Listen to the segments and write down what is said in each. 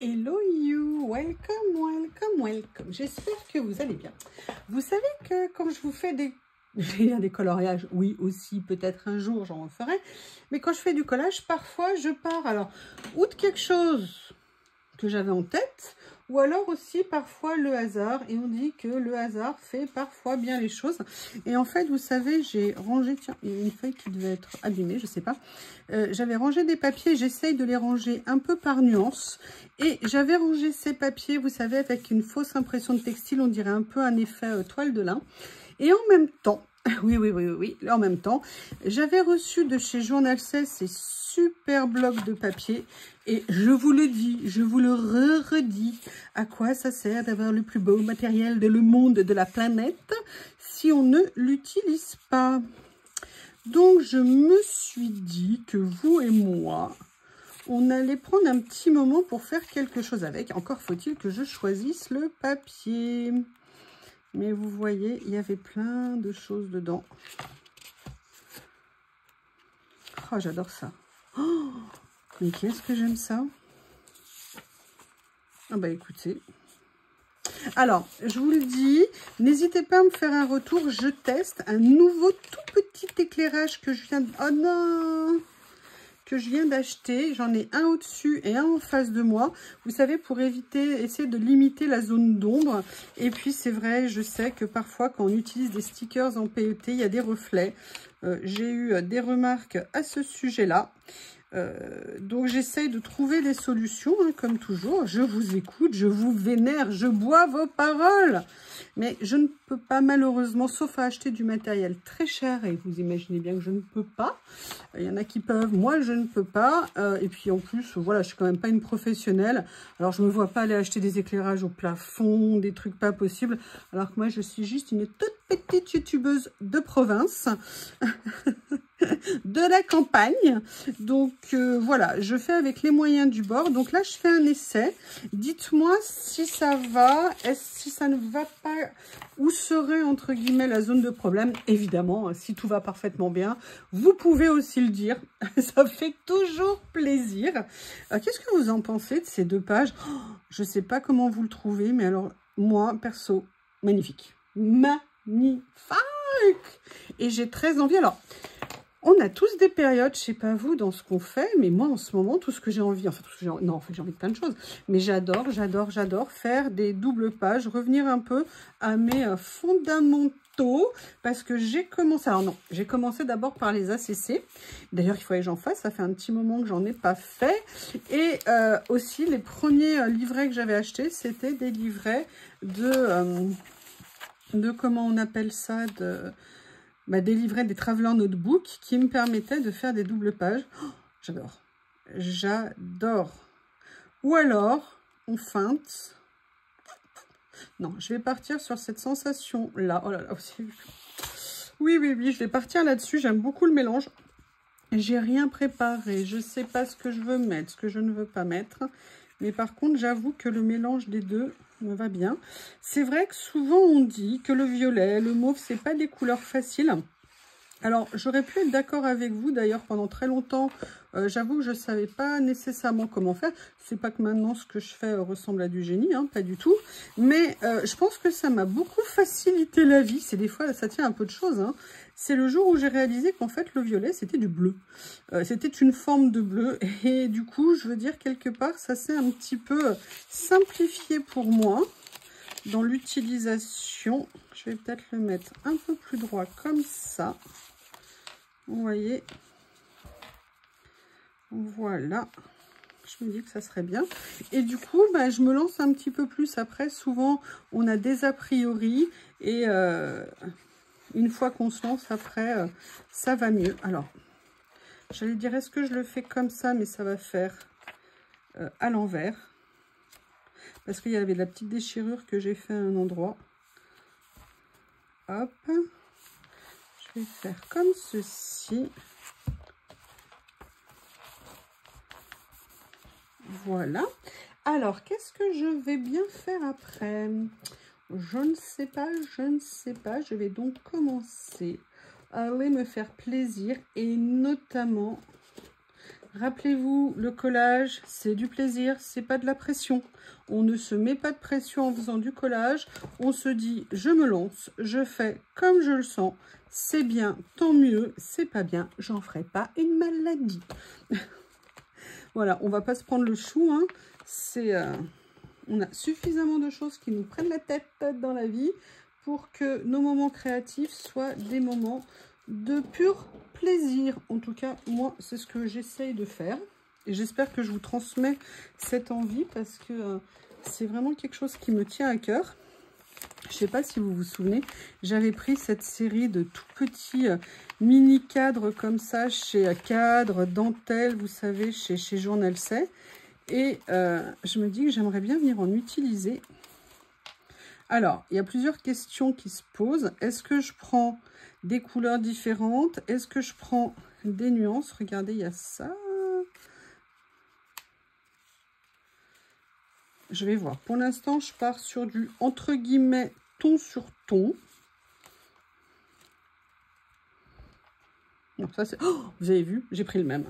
Hello you, welcome, welcome, welcome. J'espère que vous allez bien. Vous savez que quand je vous fais des coloriages, oui aussi, peut-être un jour j'en ferai, mais quand je fais du collage, parfois je pars, alors, ou de quelque chose que j'avais en tête, ou alors aussi parfois le hasard, et on dit que le hasard fait parfois bien les choses. Et en fait, vous savez, j'ai rangé, tiens, il y a une feuille qui devait être abîmée, je sais pas, j'avais rangé des papiers, j'essaye de les ranger un peu par nuance, et j'avais rangé ces papiers, vous savez, avec une fausse impression de textile, on dirait un peu un effet toile de lin, et en même temps, oui, en même temps, j'avais reçu de chez Journal 16 ces super blocs de papier, et je vous le dis, je vous le redis, à quoi ça sert d'avoir le plus beau matériel de le monde, de la planète, si on ne l'utilise pas. Donc je me suis dit que vous et moi, on allait prendre un petit moment pour faire quelque chose avec. Encore faut-il que je choisisse le papier. Mais vous voyez, il y avait plein de choses dedans. Oh, j'adore ça. Oh, mais qu'est-ce que j'aime ça. Ah bah écoutez. Alors, je vous le dis, n'hésitez pas à me faire un retour. Je teste un nouveau tout petit éclairage que je viens de... Oh non, que je viens d'acheter. J'en ai un au-dessus et un en face de moi. Vous savez, pour essayer de limiter la zone d'ombre. Et puis, c'est vrai, je sais que parfois, quand on utilise des stickers en PET, il y a des reflets. J'ai eu des remarques à ce sujet-là. Donc j'essaye de trouver des solutions, hein, comme toujours. Je vous écoute, je vous vénère, je bois vos paroles. Mais je ne peux pas malheureusement, sauf à acheter du matériel très cher, et vous imaginez bien que je ne peux pas. Il y en a qui peuvent, moi je ne peux pas. Et puis en plus, voilà, je suis quand même pas une professionnelle. Alors je ne me vois pas aller acheter des éclairages au plafond, des trucs pas possibles. Alors que moi je suis juste une toute petite youtubeuse de province. De la campagne. Donc voilà, je fais avec les moyens du bord. Donc là je fais un essai, dites-moi si ça va, si ça ne va pas, où serait entre guillemets la zone de problème. Évidemment, si tout va parfaitement bien, vous pouvez aussi le dire, ça fait toujours plaisir. Qu'est-ce que vous en pensez de ces deux pages? Je sais pas comment vous le trouvez, mais alors moi perso, magnifique, magnifique. Et j'ai très envie. Alors on a tous des périodes, je sais pas vous, dans ce qu'on fait, mais moi en ce moment, tout ce que j'ai envie, enfin tout ce que j'ai envie, non, en fait j'ai envie de plein de choses, mais j'adore faire des doubles pages, revenir un peu à mes fondamentaux, parce que j'ai commencé, alors non, j'ai commencé d'abord par les ACC, d'ailleurs il fallait que j'en fasse, ça fait un petit moment que j'en ai pas fait, et aussi les premiers livrets que j'avais achetés, c'était des livrets de comment on appelle ça, des livrets, des Traveler Notebook qui me permettaient de faire des doubles pages. Oh, j'adore. J'adore. Ou alors, on feinte. Non, je vais partir sur cette sensation-là. Oh là là, aussi. Oui, je vais partir là-dessus. J'aime beaucoup le mélange. J'ai rien préparé. Je ne sais pas ce que je veux mettre, ce que je ne veux pas mettre. Mais par contre, j'avoue que le mélange des deux me va bien. C'est vrai que souvent, on dit que le violet, le mauve, c'est pas des couleurs faciles. Alors, j'aurais pu être d'accord avec vous, d'ailleurs, pendant très longtemps, j'avoue que je ne savais pas nécessairement comment faire. C'est pas que maintenant, ce que je fais ressemble à du génie, hein, pas du tout. Mais je pense que ça m'a beaucoup facilité la vie. C'est des fois, ça tient un peu de choses, hein. C'est le jour où j'ai réalisé qu'en fait, le violet, c'était du bleu. C'était une forme de bleu. Et du coup, je veux dire, quelque part, ça s'est un petit peu simplifié pour moi dans l'utilisation. Je vais peut-être le mettre un peu plus droit comme ça. Vous voyez, voilà, je me dis que ça serait bien. Et du coup, je me lance un petit peu plus après. Souvent, on a des a priori et une fois qu'on se lance après, ça va mieux. Alors, j'allais dire, est-ce que je le fais comme ça, mais ça va faire à l'envers. Parce qu'il y avait de la petite déchirure que j'ai fait à un endroit. Hop, je vais faire comme ceci. Voilà. Alors, qu'est-ce que je vais bien faire après? Je ne sais pas, je ne sais pas. Je vais donc commencer à aller me faire plaisir et notamment Rappelez-vous, le collage, c'est du plaisir, c'est pas de la pression. On ne se met pas de pression en faisant du collage. On se dit, je me lance, je fais comme je le sens. C'est bien, tant mieux. C'est pas bien, j'en ferai pas une maladie. Voilà, on va pas se prendre le chou. Hein. On a suffisamment de choses qui nous prennent la tête dans la vie pour que nos moments créatifs soient des moments de pur plaisir. En tout cas, moi, c'est ce que j'essaye de faire. Et j'espère que je vous transmets cette envie parce que c'est vraiment quelque chose qui me tient à cœur. Je ne sais pas si vous vous souvenez, j'avais pris cette série de tout petits mini cadres comme ça chez Cadre, Dentelle, vous savez, chez Journal C. Et je me dis que j'aimerais bien venir en utiliser. Alors, il y a plusieurs questions qui se posent. Est-ce que je prends des couleurs différentes? Est-ce que je prends des nuances? Regardez, il y a ça. Je vais voir. Pour l'instant, je pars sur du, entre guillemets, ton sur ton. Non, ça c'est... Oh, vous avez vu, j'ai pris le même.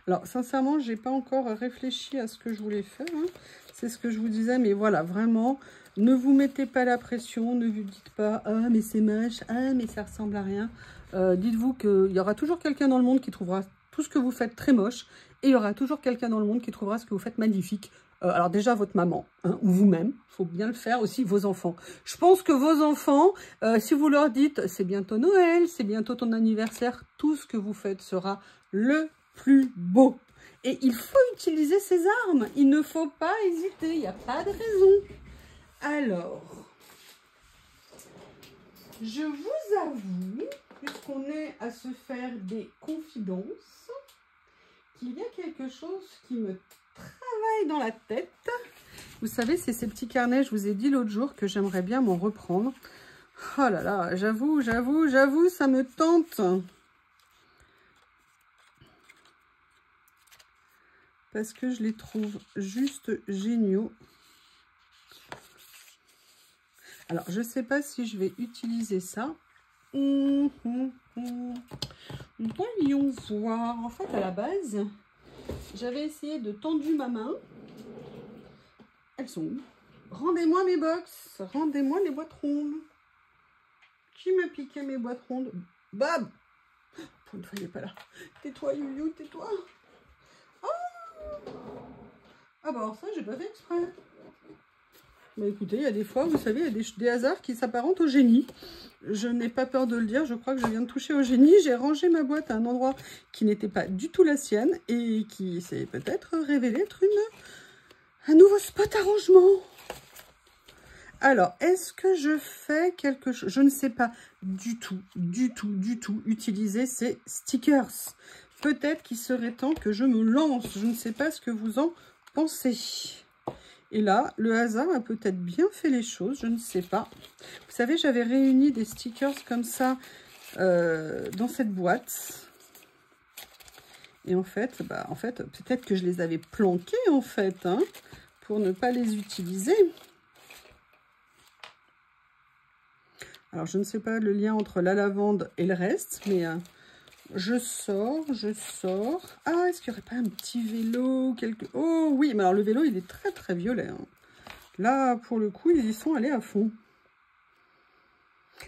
Alors, sincèrement, j'ai pas encore réfléchi à ce que je voulais faire. Hein. C'est ce que je vous disais, mais voilà, vraiment, ne vous mettez pas la pression, ne vous dites pas « Ah, mais c'est moche, ah, mais ça ressemble à rien ». Dites-vous qu'il y aura toujours quelqu'un dans le monde qui trouvera tout ce que vous faites très moche, et il y aura toujours quelqu'un dans le monde qui trouvera ce que vous faites magnifique. Alors déjà, votre maman, hein, ou vous-même, il faut bien le faire, aussi vos enfants. Je pense que vos enfants, si vous leur dites « C'est bientôt Noël, c'est bientôt ton anniversaire », tout ce que vous faites sera le plus beau. Et il faut utiliser ces armes. Il ne faut pas hésiter. Il n'y a pas de raison. Alors, je vous avoue, puisqu'on est à se faire des confidences, qu'il y a quelque chose qui me travaille dans la tête. Vous savez, c'est ces petits carnets, je vous ai dit l'autre jour que j'aimerais bien m'en reprendre. Oh là là, j'avoue, ça me tente. Parce que je les trouve juste géniaux. Alors, je ne sais pas si je vais utiliser ça. Voyons voir. En fait, à la base, j'avais essayé de tendre ma main. Elles sont où? Rendez-moi mes box. Rendez-moi les boîtes rondes. Qui m'a piqué mes boîtes rondes? Bob! Pour une fois, il n'est pas là. Tais-toi, Youyou, tais-toi. Ah bah alors ça, j'ai pas fait exprès. Bah écoutez, il y a des fois, vous savez, il y a des hasards qui s'apparentent au génie. Je n'ai pas peur de le dire, je crois que je viens de toucher au génie. J'ai rangé ma boîte à un endroit qui n'était pas du tout la sienne et qui s'est peut-être révélé être un nouveau spot à rangement. Alors, est-ce que je fais quelque chose? Je ne sais pas du tout utiliser ces stickers. Peut-être qu'il serait temps que je me lance. Je ne sais pas ce que vous en pensez. Et là, le hasard a peut-être bien fait les choses, je ne sais pas. Vous savez, j'avais réuni des stickers comme ça dans cette boîte. Et en fait, peut-être que je les avais planqués, en fait, hein, pour ne pas les utiliser. Alors, je ne sais pas le lien entre la lavande et le reste, mais je sors. Ah, est-ce qu'il n'y aurait pas un petit vélo Oh oui, mais alors le vélo, il est très, très violet. Hein. Là, pour le coup, ils y sont allés à fond.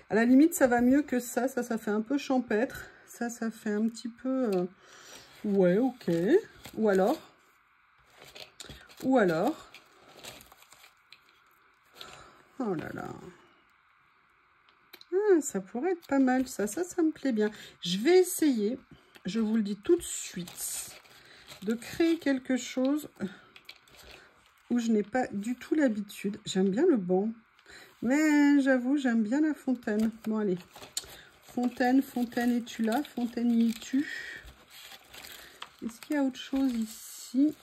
À la limite, ça va mieux que ça. Ça fait un peu champêtre. Ça fait un petit peu... Ouais, ok. Ou alors... Oh là là. Ah, ça pourrait être pas mal, ça me plaît bien. Je vais essayer, je vous le dis tout de suite, de créer quelque chose où je n'ai pas du tout l'habitude. J'aime bien le banc, mais j'avoue, j'aime bien la fontaine. Bon, allez. Fontaine, es-tu là? Fontaine, y es-tu? Est-ce qu'il y a autre chose ici?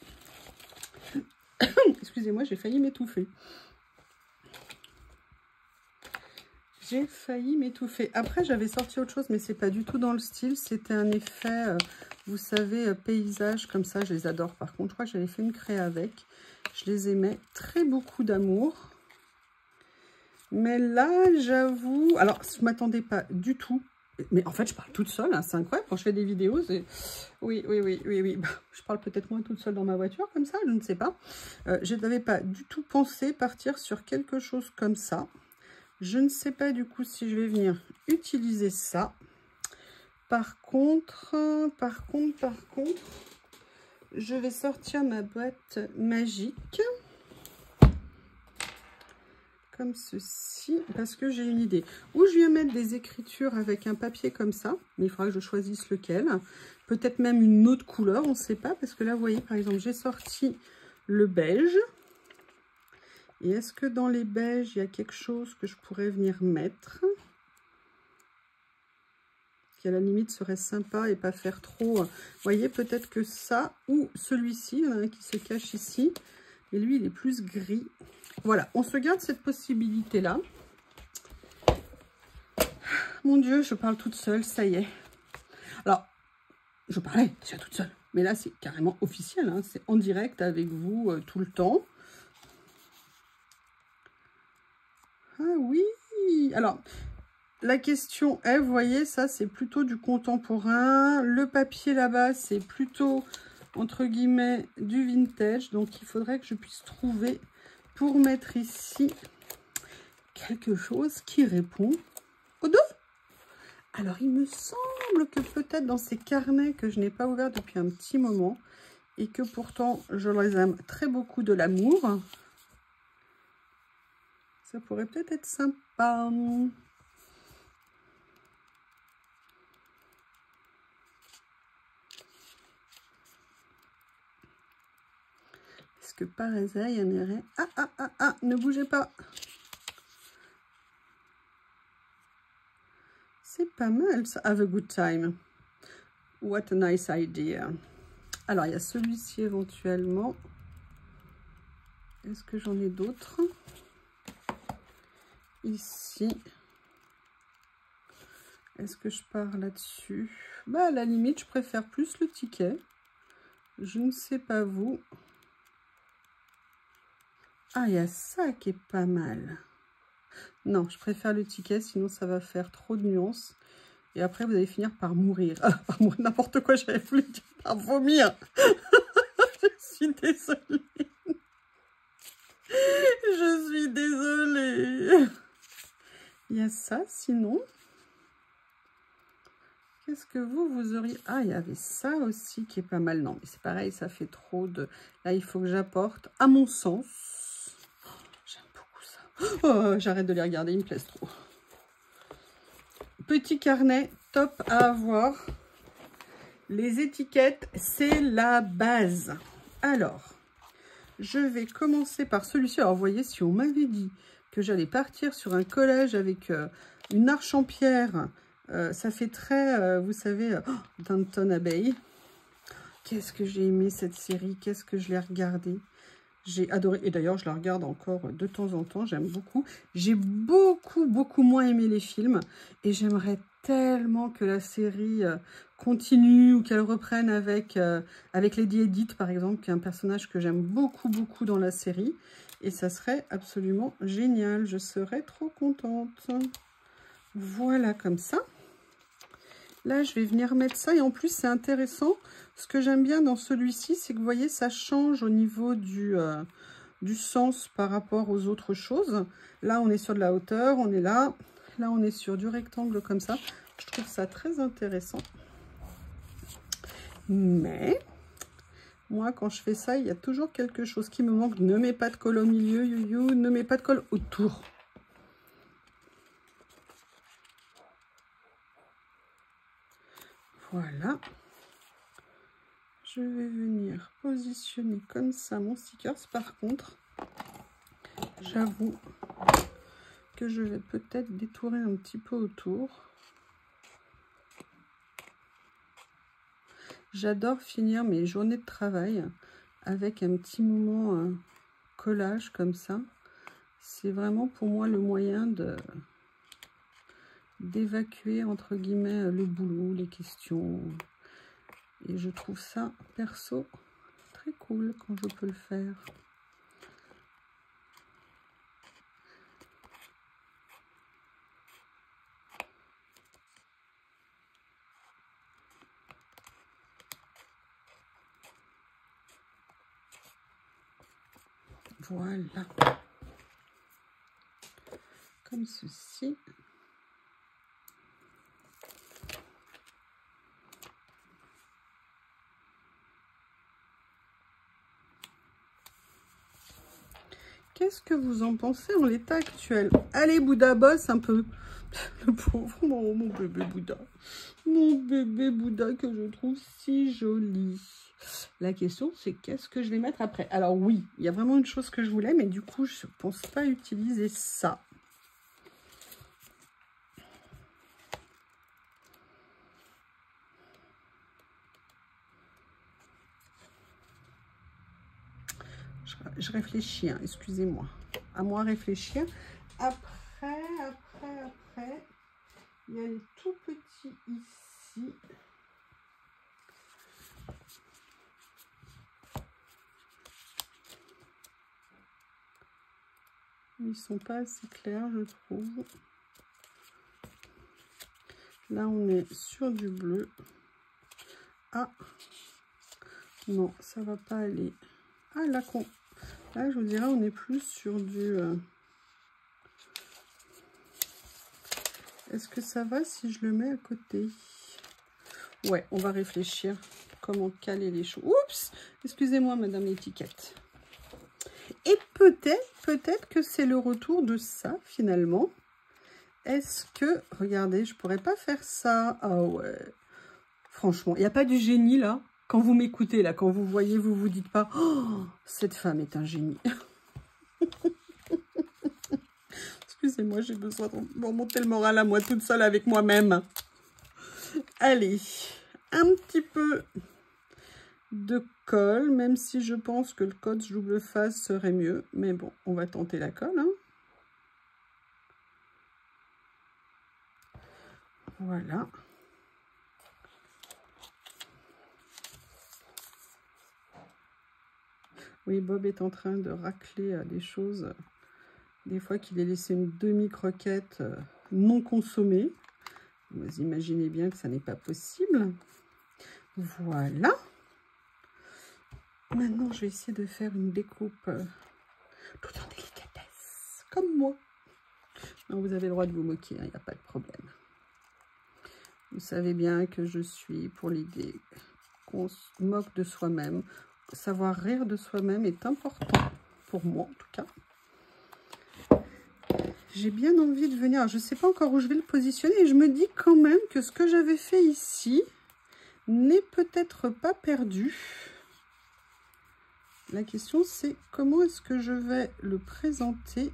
Excusez-moi, j'ai failli m'étouffer. J'ai failli m'étouffer. Après, j'avais sorti autre chose, mais c'est pas du tout dans le style. C'était un effet, vous savez, paysage, comme ça. Je les adore. Par contre, je crois que j'avais fait une créa avec. Je les aimais très beaucoup d'amour. Mais là, j'avoue... Alors, je ne m'attendais pas du tout Mais en fait, je parle toute seule, hein, c'est incroyable. Quand je fais des vidéos, c'est... Oui. Je parle peut-être moins toute seule dans ma voiture, comme ça, je ne sais pas. Je n'avais pas du tout pensé partir sur quelque chose comme ça. Je ne sais pas du coup si je vais venir utiliser ça. Par contre, je vais sortir ma boîte magique. Comme ceci, parce que j'ai une idée. Ou je viens mettre des écritures avec un papier comme ça, mais il faudra que je choisisse lequel. Peut-être même une autre couleur, on ne sait pas, parce que là, vous voyez, par exemple, j'ai sorti le beige. Et est-ce que dans les beiges, il y a quelque chose que je pourrais venir mettre, qui à la limite serait sympa et pas faire trop... Vous voyez, peut-être que ça, ou celui-ci, il y en a un qui se cache ici, et lui, il est plus gris. Voilà, on se garde cette possibilité-là. Mon Dieu, je parle toute seule, ça y est. Alors, je parlais déjà toute seule, mais là, c'est carrément officiel, hein, c'est en direct avec vous tout le temps. Ah oui, alors, la question est, vous voyez, ça, c'est plutôt du contemporain. Le papier là-bas, c'est plutôt, entre guillemets, du vintage. Donc, il faudrait que je puisse trouver... pour mettre ici quelque chose qui répond aux deux. Alors, il me semble que peut-être dans ces carnets que je n'ai pas ouverts depuis un petit moment et que pourtant, je les aime très beaucoup de l'amour, ça pourrait peut-être être sympa. Est-ce que par hasard, il y en aurait... Ah, ne bougez pas. C'est pas mal, ça. Have a good time. What a nice idea. Alors, il y a celui-ci éventuellement. Est-ce que j'en ai d'autres? Ici. Est-ce que je pars là-dessus? Bah, à la limite, je préfère plus le ticket. Je ne sais pas vous. Ah, il y a ça qui est pas mal. Non, je préfère le ticket, sinon ça va faire trop de nuances. Et après, vous allez finir par mourir. Ah, par mourir, n'importe quoi, j'avais voulu dire par vomir. Je suis désolée. Je suis désolée. Il y a ça, sinon. Qu'est-ce que vous auriez... Ah, il y avait ça aussi qui est pas mal. Non, mais c'est pareil, ça fait trop de... Là, il faut que j'apporte, à mon sens... J'aime beaucoup ça. Oh, j'arrête de les regarder, ils me plaisent trop. Petit carnet, top à avoir. Les étiquettes, c'est la base. Alors, je vais commencer par celui-ci. Alors, vous voyez, si on m'avait dit que j'allais partir sur un collage avec une arche en pierre, ça fait très, vous savez, Downton Abbey. Qu'est-ce que j'ai aimé cette série, qu'est-ce que je l'ai regardée. J'ai adoré, et d'ailleurs je la regarde encore de temps en temps, j'aime beaucoup. J'ai beaucoup moins aimé les films, et j'aimerais tellement que la série continue, ou qu'elle reprenne avec Lady Edith par exemple, qui est un personnage que j'aime beaucoup dans la série, et ça serait absolument génial, je serais trop contente. Voilà, comme ça. Là, je vais venir mettre ça. Et en plus, c'est intéressant. Ce que j'aime bien dans celui-ci, c'est que vous voyez, ça change au niveau du sens par rapport aux autres choses. Là, on est sur de la hauteur. On est là. Là, on est sur du rectangle comme ça. Je trouve ça très intéressant. Mais, moi, quand je fais ça, il y a toujours quelque chose qui me manque. Ne mets pas de colle au milieu, you. Ne mets pas de colle autour. Voilà, je vais venir positionner comme ça mon sticker. Par contre, j'avoue que je vais peut-être détourer un petit peu autour. J'adore finir mes journées de travail avec un petit moment collage comme ça. C'est vraiment pour moi le moyen d'évacuer entre guillemets le boulot, les questions. Et je trouve ça perso très cool quand je peux le faire. Voilà. Comme ceci. Qu'est-ce que vous en pensez en l'état actuel? Allez, Bouddha, bosse un peu. Le pauvre, mon bébé Bouddha. Mon bébé Bouddha que je trouve si joli. La question, c'est qu'est-ce que je vais mettre après? Alors oui, il y a vraiment une chose que je voulais, mais du coup, je ne pense pas utiliser ça. Je réfléchis, hein, excusez-moi. À moi réfléchir. Après, il y a les tout petits ici. Ils sont pas assez clairs, je trouve. Là, on est sur du bleu. Ah, non, ça va pas aller. Ah, là, je vous dirais, on est plus sur du... Est-ce que ça va si je le mets à côté? Ouais, on va réfléchir comment caler les choses. Oups! Excusez-moi, madame l'étiquette. Et peut-être que c'est le retour de ça, finalement. Est-ce que... Regardez, je pourrais pas faire ça. Ah ouais. Franchement, il n'y a pas du génie, là. Quand vous m'écoutez, là, quand vous voyez, vous vous dites pas, oh, cette femme est un génie. Excusez-moi, j'ai besoin de remonter le moral à moi toute seule avec moi-même. Allez, un petit peu de colle, même si je pense que le code double face serait mieux. Mais bon, on va tenter la colle. Hein. Voilà. Oui, Bob est en train de racler des choses. Des fois qu'il ait laissé une demi-croquette non consommée. Vous imaginez bien que ça n'est pas possible. Voilà. Maintenant, je vais essayer de faire une découpe tout en délicatesse, comme moi. Non, vous avez le droit de vous moquer, il n'y a pas de problème. Vous savez bien que je suis pour l'idée qu'on se moque de soi-même. Savoir rire de soi-même est important, pour moi en tout cas. J'ai bien envie de venir, alors, je ne sais pas encore où je vais le positionner, et je me dis quand même que ce que j'avais fait ici n'est peut-être pas perdu. La question c'est comment est-ce que je vais le présenter.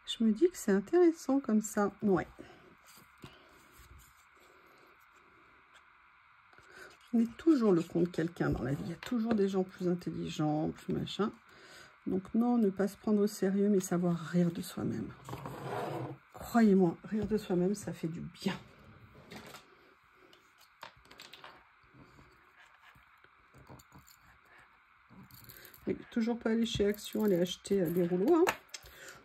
Je me dis que c'est intéressant comme ça, ouais. On est toujours le compte de quelqu'un dans la vie, il y a toujours des gens plus intelligents, plus machin. Donc non, ne pas se prendre au sérieux, mais savoir rire de soi-même. Croyez-moi, rire de soi-même, ça fait du bien. Oui, toujours pas aller chez Action, aller acheter des rouleaux. Hein.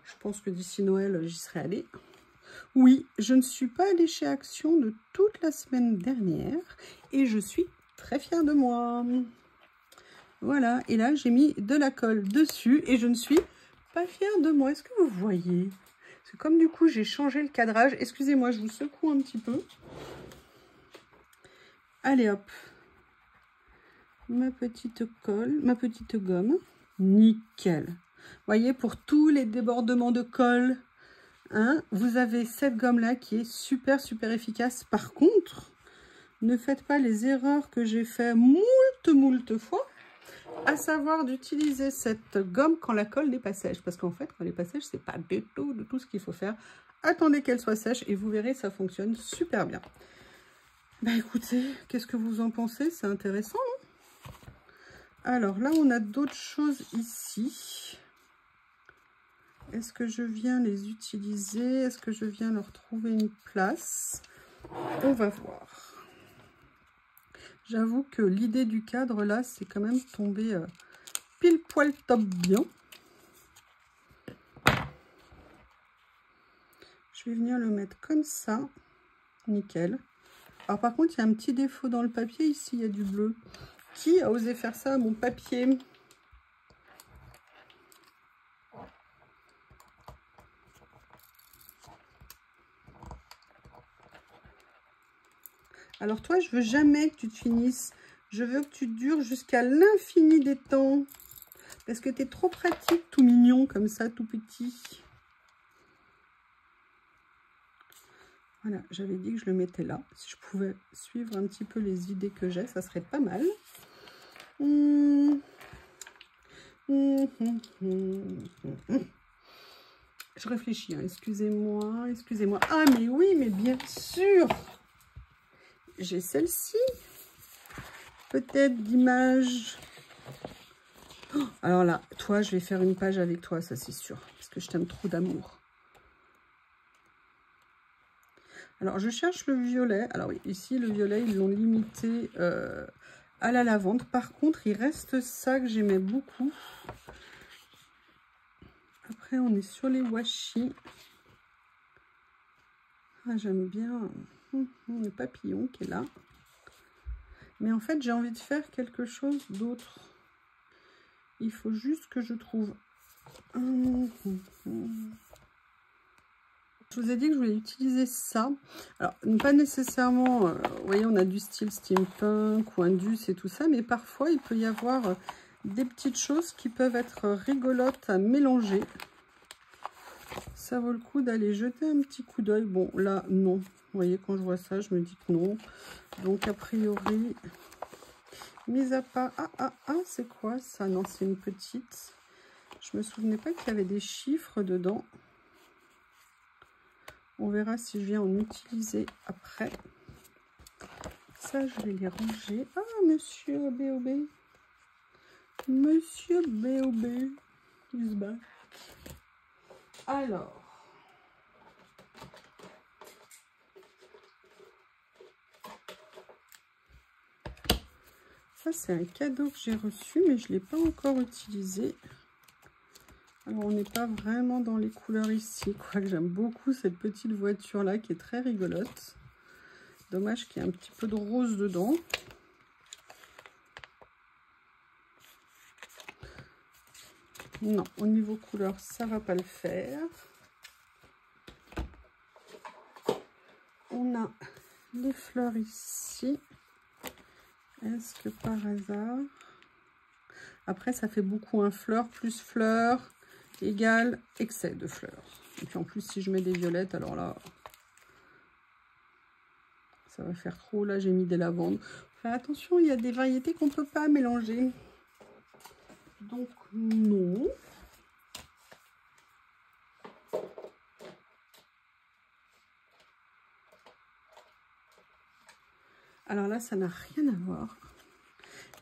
Je pense que d'ici Noël, j'y serai allée. Oui, je ne suis pas allée chez Action de toute la semaine dernière et je suis très fière de moi. Voilà, et là, j'ai mis de la colle dessus et je ne suis pas fière de moi. Est-ce que vous voyez? C'est comme du coup, j'ai changé le cadrage. Excusez-moi, je vous secoue un petit peu. Allez, hop. Ma petite colle, ma petite gomme. Nickel. Vous voyez, pour tous les débordements de colle, hein, vous avez cette gomme-là qui est super, super efficace. Par contre, ne faites pas les erreurs que j'ai fait moult fois. À savoir d'utiliser cette gomme quand la colle n'est pas sèche. Parce qu'en fait, quand elle n'est pas sèche, c'est pas du tout ce qu'il faut faire. Attendez qu'elle soit sèche et vous verrez, ça fonctionne super bien. Bah écoutez, qu'est-ce que vous en pensez? C'est intéressant, non? Alors là, on a d'autres choses ici. Est-ce que je viens les utiliser? Est-ce que je viens leur trouver une place? On va voir. J'avoue que l'idée du cadre, là, c'est quand même tombé pile poil top bien. Je vais venir le mettre comme ça. Nickel. Alors par contre, il y a un petit défaut dans le papier. Ici, il y a du bleu. Qui a osé faire ça à mon papier? Alors toi, je veux jamais que tu te finisses. Je veux que tu dures jusqu'à l'infini des temps. Parce que tu es trop pratique, tout mignon comme ça, tout petit. Voilà, j'avais dit que je le mettais là. Si je pouvais suivre un petit peu les idées que j'ai, ça serait pas mal. Je réfléchis, hein. Excusez-moi, excusez-moi. Ah, mais oui, mais bien sûr. J'ai celle-ci. Peut-être d'image. Oh, alors là, toi, je vais faire une page avec toi, ça c'est sûr. Parce que je t'aime trop d'amour. Alors, je cherche le violet. Alors oui, ici, le violet, ils l'ont limité à la lavande. Par contre, il reste ça que j'aimais beaucoup. Après, on est sur les washi. Ah, j'aime bien le papillon qui est là. Mais en fait, j'ai envie de faire quelque chose d'autre. Il faut juste que je trouve... Je vous ai dit que je voulais utiliser ça. Alors, pas nécessairement... vous voyez, on a du style steampunk ou indus et tout ça. Mais parfois, il peut y avoir des petites choses qui peuvent être rigolotes à mélanger. Ça vaut le coup d'aller jeter un petit coup d'œil. Bon, là, non. Vous voyez, quand je vois ça, je me dis que non. Donc, a priori... Mis à part... c'est quoi ça? Non, c'est une petite. Je me souvenais pas qu'il y avait des chiffres dedans. On verra si je viens en utiliser après. Ça, je vais les ranger. Ah, monsieur B.O.B. Monsieur B.O.B. il se bat. Alors... Ça, c'est un cadeau que j'ai reçu, mais je ne l'ai pas encore utilisé. Alors, on n'est pas vraiment dans les couleurs ici. Quoique j'aime beaucoup cette petite voiture-là qui est très rigolote. Dommage qu'il y ait un petit peu de rose dedans. Non, au niveau couleur, ça ne va pas le faire. On a les fleurs ici. Est-ce que par hasard... Après, ça fait beaucoup un fleur plus fleur égale excès de fleurs. Et puis en plus, si je mets des violettes, alors là, ça va faire trop. Là, j'ai mis des lavandes. Faire attention, il y a des variétés qu'on ne peut pas mélanger. Donc, non. Alors là, ça n'a rien à voir.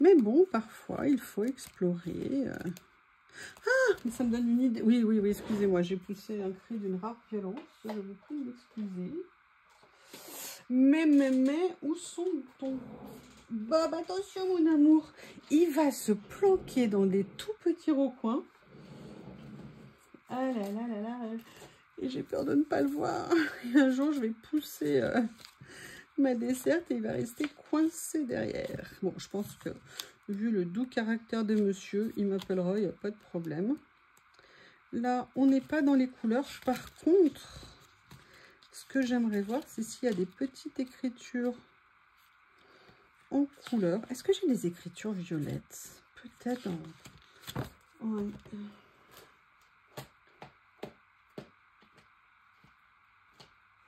Mais bon, parfois, il faut explorer. Ah, mais ça me donne une idée. Oui, excusez-moi, j'ai poussé un cri d'une rare violence. Je vous prie de m'excuser. Mais, où sont ton... Bob, attention, mon amour. Il va se planquer dans des tout petits recoins. Ah là là là là. Et j'ai peur de ne pas le voir. Et un jour, je vais pousser... ma desserte et il va rester coincé derrière. Bon, je pense que vu le doux caractère de monsieur, il m'appellera, il n'y a pas de problème. Là, on n'est pas dans les couleurs. Par contre, ce que j'aimerais voir, c'est s'il y a des petites écritures en couleur. Est-ce que j'ai des écritures violettes? Peut-être en...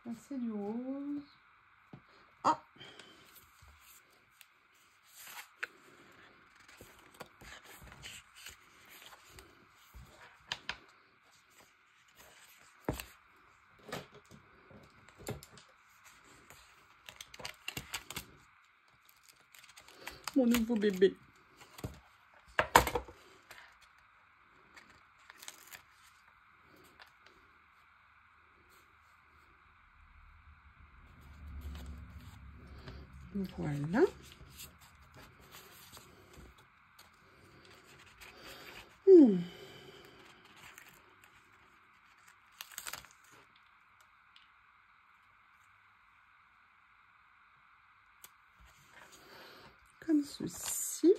Là, c'est du rose. Ah! Mon nouveau bébé. Voilà. Comme ceci. celle-ci.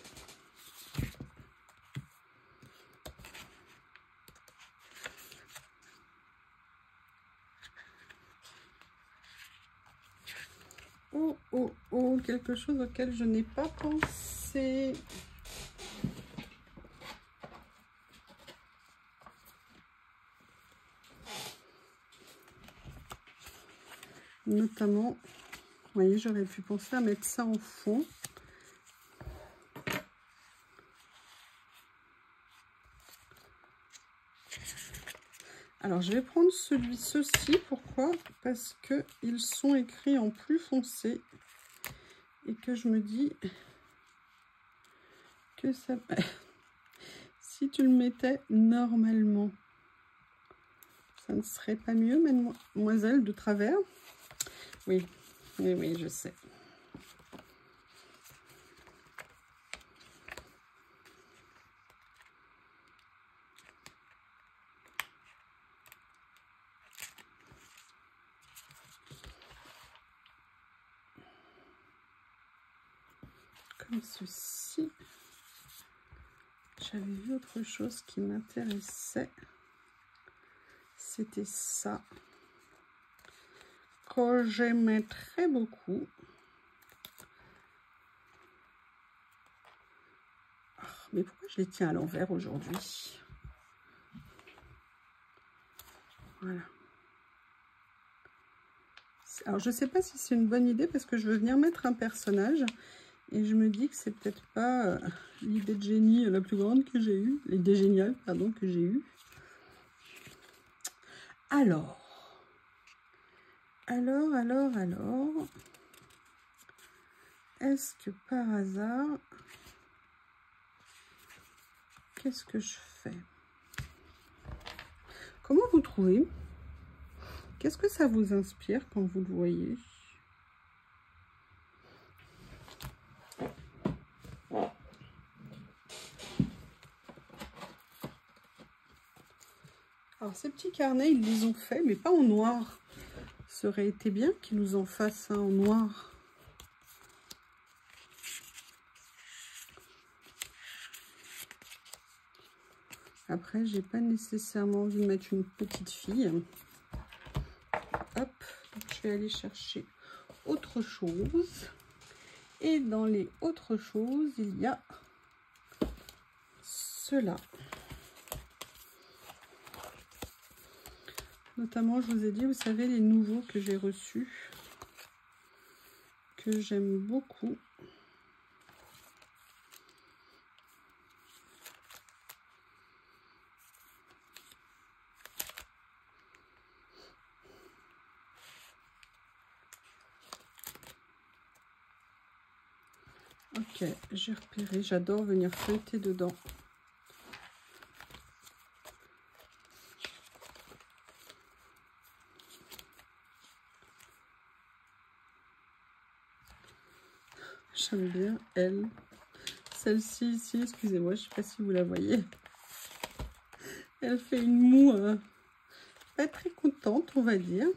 Oh, oh, oh, quelque chose auquel je n'ai pas pensé. Notamment, vous voyez, j'aurais pu penser à mettre ça en fond. Alors, je vais prendre ceux-ci. Pourquoi? Parce qu'ils sont écrits en plus foncé. Et que je me dis que ça... Si tu le mettais normalement, ça ne serait pas mieux, mademoiselle de travers? Oui, oui, oui, je sais. Comme ceci. J'avais vu autre chose qui m'intéressait. C'était ça. Que j'aimais très beaucoup. Oh, mais pourquoi je les tiens à l'envers aujourd'hui? Voilà. Alors, je ne sais pas si c'est une bonne idée parce que je veux venir mettre un personnage. Et je me dis que c'est peut-être pas l'idée de génie la plus grande que j'ai eue. L'idée géniale, pardon, que j'ai eue. Alors. Est-ce que par hasard, qu'est-ce que je fais? Comment vous trouvez? Qu'est-ce que ça vous inspire quand vous le voyez? Alors, ces petits carnets, ils les ont fait, mais pas en noir. Ça aurait été bien qu'ils nous en fassent un en noir. Après, j'ai pas nécessairement envie de mettre une petite fille. Hop, donc je vais aller chercher autre chose. Et dans les autres choses, il y a cela. Notamment, je vous ai dit, vous savez, les nouveaux que j'ai reçus, que j'aime beaucoup. Ok, j'ai repéré, j'adore venir feuilleter dedans. J'aime bien elle. Celle-ci ici, excusez-moi, je ne sais pas si vous la voyez. Elle fait une moue pas très contente, on va dire.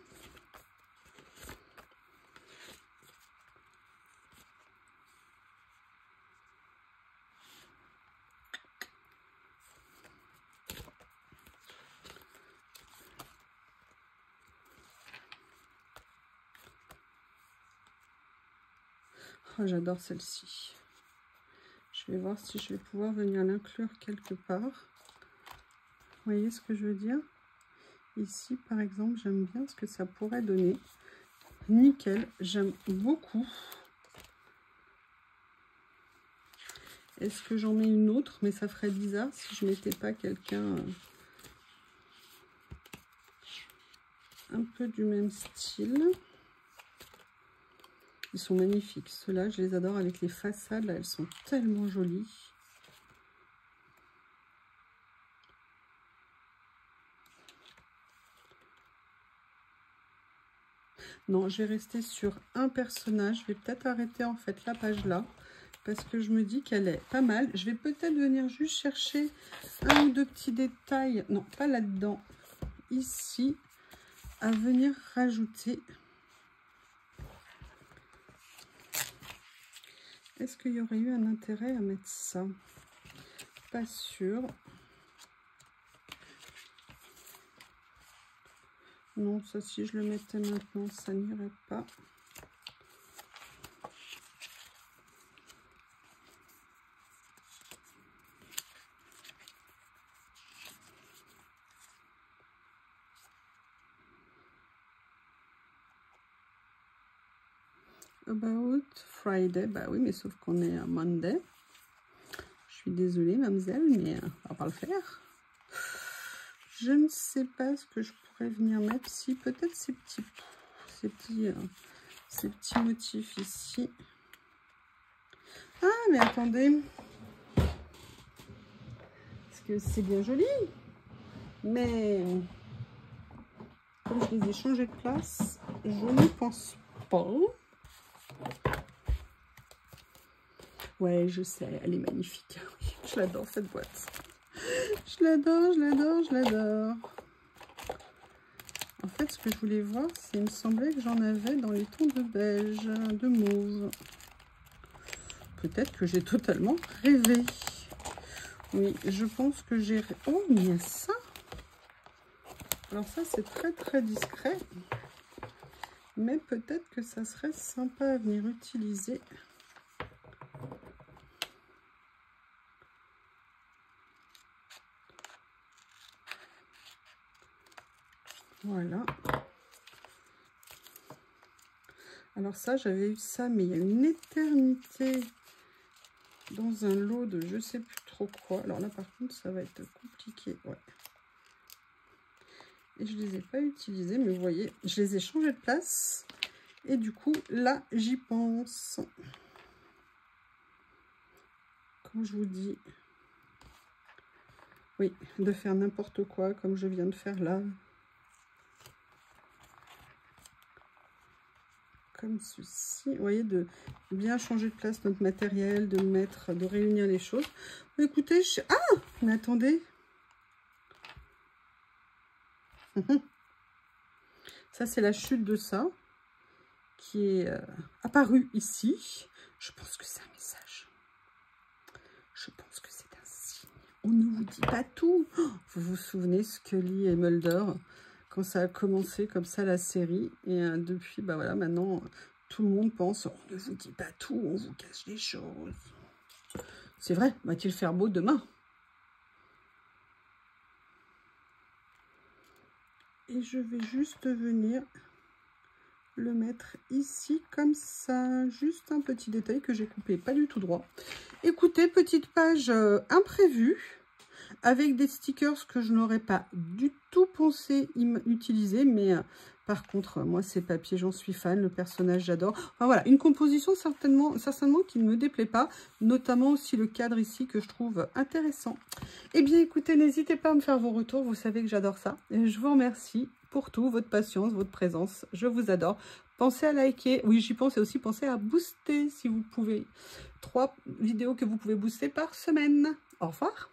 Oh, j'adore celle-ci. Je vais voir si je vais pouvoir venir l'inclure quelque part. Vous voyez ce que je veux dire? Ici, par exemple, j'aime bien ce que ça pourrait donner. Nickel, j'aime beaucoup. Est-ce que j'en mets une autre? Mais ça ferait bizarre si je mettais pas quelqu'un un peu du même style. Ils sont magnifiques. Ceux-là, je les adore avec les façades. Là, elles sont tellement jolies. Non, je vais rester sur un personnage. Je vais peut-être arrêter en fait la page là. Parce que je me dis qu'elle est pas mal. Je vais peut-être venir juste chercher un ou deux petits détails. Non, pas là-dedans. Ici, à venir rajouter. Est-ce qu'il y aurait eu un intérêt à mettre ça? Pas sûr. Non, ça, si je le mettais maintenant, ça n'irait pas. About Friday. Bah oui, mais sauf qu'on est à Monday. Je suis désolée, mademoiselle, mais on va pas le faire. Je ne sais pas ce que je pourrais venir mettre. Si, peut-être ces petits motifs ici. Ah, mais attendez. Parce que c'est bien joli. Mais comme je les ai changés de place, je ne pense pas. Ouais, je sais, elle est magnifique. Je l'adore, cette boîte. Je l'adore, je l'adore, je l'adore. En fait, ce que je voulais voir, c'est il me semblait que j'en avais dans les tons de beige, de mauve. Peut-être que j'ai totalement rêvé. Oui, je pense que j'ai... Oh, mais il y a ça. Alors ça, c'est très, très discret. Mais peut-être que ça serait sympa à venir utiliser. Voilà. Alors ça, j'avais eu ça, mais il y a une éternité dans un lot de je sais plus trop quoi. Alors là, par contre, ça va être compliqué. Ouais. Et je les ai pas utilisés, mais vous voyez, je les ai changés de place. Et du coup, là, j'y pense. Comme je vous dis, oui, de faire n'importe quoi, comme je viens de faire là. Comme ceci, vous voyez, de bien changer de place notre matériel, de mettre, de réunir les choses. Écoutez, ah, mais attendez. Ça, c'est la chute de ça qui est apparue ici. Je pense que c'est un message. Je pense que c'est un signe. On ne vous dit pas tout. Vous vous souvenez Scully et Mulder, quand ça a commencé comme ça la série, et depuis, bah voilà, maintenant tout le monde pense, on ne vous dit pas tout, on vous cache les choses. C'est vrai, va-t-il faire beau demain? Et je vais juste venir le mettre ici comme ça, juste un petit détail que j'ai coupé pas du tout droit. Écoutez, petite page imprévue, avec des stickers que je n'aurais pas du tout pensé utiliser, mais par contre, moi, ces papiers, j'en suis fan, le personnage, j'adore. Enfin voilà, une composition certainement qui ne me déplaît pas, notamment aussi le cadre ici que je trouve intéressant. Eh bien, écoutez, n'hésitez pas à me faire vos retours, vous savez que j'adore ça. Et je vous remercie pour tout, votre patience, votre présence, je vous adore. Pensez à liker, oui, j'y pense, et aussi pensez à booster si vous pouvez. 3 vidéos que vous pouvez booster par semaine. Au revoir.